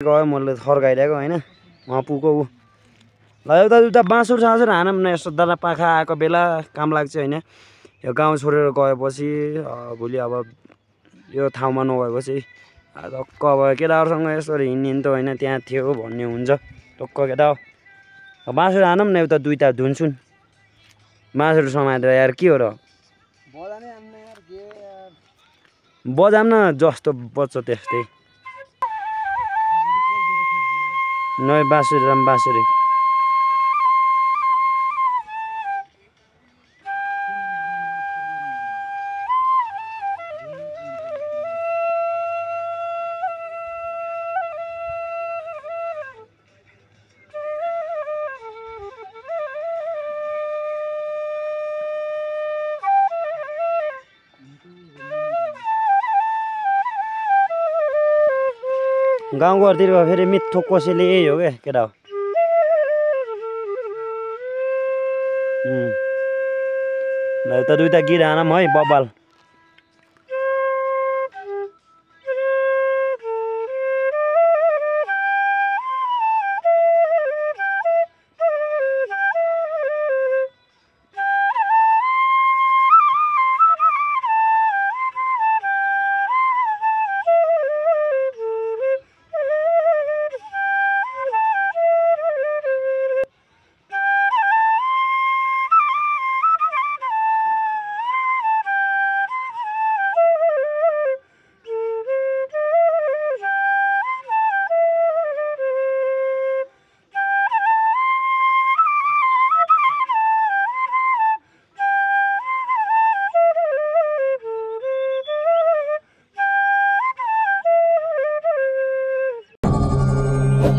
गयो मैले थर्काइदिएको होइन उहाँ पुको ऊ ल एउटा दुइटा बाँसुर साँसुर हानौँ न यस्तो दाना पाखा आएको बेला काम लाग्छ होइन यो गाउँ छोडेर गएपछि भोलि अब यो ठाउँमा नभएपछि टक्क अब केटाहरूसँग यसरी हिँड्ने त होइन त्यहाँ थियो भन्ने हुन्छ टक्क केटा बाँसुर हानौँ न एउटा दुइटा धुनसुन बाँसुर समातेर यार के हो र बजाम न जस्तो बज्छ त्यस्तै नै बाँसुरी राम बाँसुरी गाउँघरतिर फेरि मिठो कोसेली यही हो क्या केटा हो ल एउटा दुइटा गीत हानौँ है बब्बाल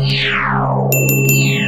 Yeah.